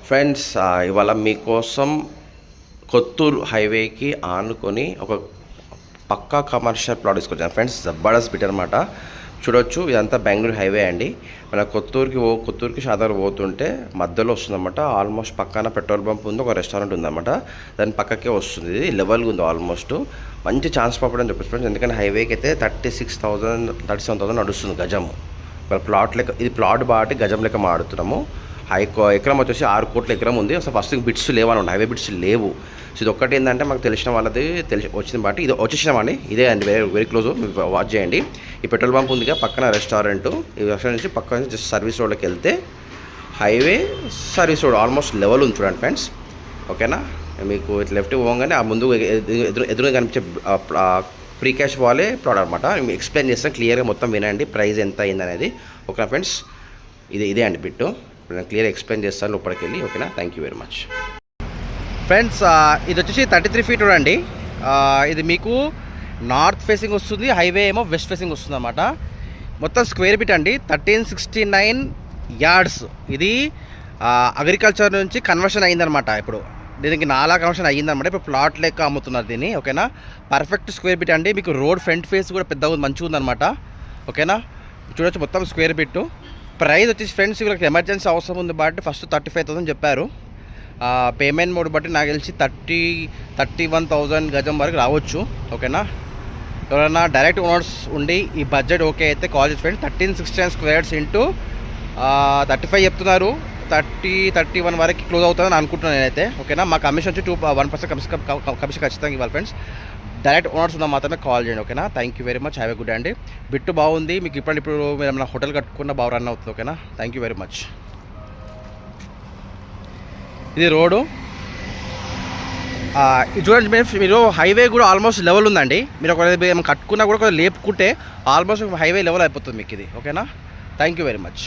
Friends ఇవాళ మీకోసం కొత్తూరు హైవేకి ఆనుకొని ఒక పక్కా కమర్షియల్ ప్లాట్ తీసుకొచ్చాను ఫ్రెండ్స్. జబర్దస్త్ బిట్ అనమాట. చూడొచ్చు, ఇదంతా బెంగళూరు హైవే అండి. మన కొత్తూరుకి షాదార్ పోతుంటే మధ్యలో వస్తుందన్నమాట. ఆల్మోస్ట్ పక్కన పెట్రోల్ బంప్ ఉంది, ఒక రెస్టారెంట్ ఉందన్నమాట. దాని పక్కకే వస్తుంది. ఇది లెవెల్గా ఉంది ఆల్మోస్ట్. మంచి ఛాన్స్ ప్రాపర్టీ అని చెప్పేసి ఫ్రెండ్స్. ఎందుకంటే హైవేకి అయితే 37,000 నడుస్తుంది గజము. ప్లాట్ లెక్క ఇది ప్లాట్ బాటి గజం లెక్క మాడుతున్నాము. ఎకరం వచ్చేసి 6 కోట్ల ఎకరం ఉంది. అసలు ఫస్ట్ బిట్స్ లేవని ఉండే, హైవే బిట్స్ లేవు. సో ఇది ఒక్కటి ఏంటంటే మాకు తెలిసిన వాళ్ళది వచ్చింది బట్టి ఇది వచ్చేసినామండి. ఇదే అండి, వెరీ క్లోజ్. వాచ్ చేయండి. ఈ పెట్రోల్ బంప్ ఉందిగా, పక్కన రెస్టారెంట్. ఈ రెస్టారెంట్ నుంచి పక్కన జస్ట్ సర్వీస్ రోడ్లోకి వెళ్తే highway service road almost level ఉంది చూడండి ఫ్రెండ్స్. ఓకేనా, మీకు లెఫ్ట్ పోగానే ఆ ముందు ఎదురుగా కనిపించే ప్రీ క్యాష్ వాళ్ళే ప్లాట్ అనమాట. ఎక్స్ప్లెయిన్ చేస్తాను క్లియర్గా, మొత్తం వినండి ప్రైస్ ఎంత అయింది అనేది. ఓకేనా ఫ్రెండ్స్, ఇదే అండి బిట్టు. నేను క్లియర్ ఎక్స్ప్లెయిన్ చేస్తాను లోపలికి వెళ్ళి. ఓకేనా, thank you very much friends. ఇది వచ్చేసి 33 ఫీట్ అండి. ఇది మీకు నార్త్ ఫేసింగ్ వస్తుంది, హైవే ఏమో వెస్ట్ ఫేసింగ్ వస్తుంది అన్నమాట. మొత్తం స్క్వేర్ ఫీట్ అండి, 1369 యార్డ్స్. ఇది అగ్రికల్చర్ నుంచి కన్వర్షన్ అయ్యిందనమాట. ఇప్పుడు దీనికి నాలా కన్వర్షన్ అయ్యిందనమాట. ఇప్పుడు ప్లాట్ లెక్క అమ్ముతున్నారు దీన్ని. ఓకేనా, పర్ఫెక్ట్ స్క్వేర్ ఫీట్ అండి. మీకు రోడ్ ఫ్రంట్ ఫేస్ కూడా పెద్దగా మంచిగా ఉందన్నమాట. ఓకేనా, చూడొచ్చు మొత్తం స్క్వేర్ ఫీట్. ప్రైస్ వచ్చేసి ఫ్రెండ్స్, వీళ్ళకి ఎమర్జెన్సీ అవసరం ఉంది బట్టి ఫస్ట్ 35,000 చెప్పారు. పేమెంట్ మోడ్ బట్టి నాకు తెలిసి 31,000 గజం వరకు రావచ్చు. ఓకేనా, ఎవరైనా డైరెక్ట్ ఓనర్స్ ఉండి ఈ బడ్జెట్ ఓకే అయితే కాల్ చేసి ఫ్రెండ్స్. 1369 స్క్వేర్స్ ఇంటూ 35 చెప్తున్నారు. 31 వరకు క్లోజ్ అవుతుందని అనుకుంటున్నాను నేనైతే. ఓకేనా, మా కమిషన్ వచ్చి 1% కమిషన్ ఖచ్చితంగా ఇవ్వాలి ఫ్రెండ్స్. డైరెక్ట్ ఓనర్స్ ఉన్న మాత్రమే కాల్ చేయండి. ఓకేనా, thank you very much. Have a good day అండి. బిట్టు బాగుంది మీకు. ఇప్పుడు మీరు ఏమైనా హోటల్ కట్టుకున్న బాగా రన్ అవుతుంది. ఓకేనా, థ్యాంక్ యూ వెరీ మచ్. ఇది రోడ్డు. ఇది చూడండి మీరు, హైవే కూడా ఆల్మోస్ట్ లెవెల్ ఉందండి. మీరు ఒక కట్టుకున్నా కూడా లేపుకుంటే ఆల్మోస్ట్ హైవే లెవెల్ అయిపోతుంది మీకు ఇది. ఓకేనా, థ్యాంక్ యూ వెరీ మచ్.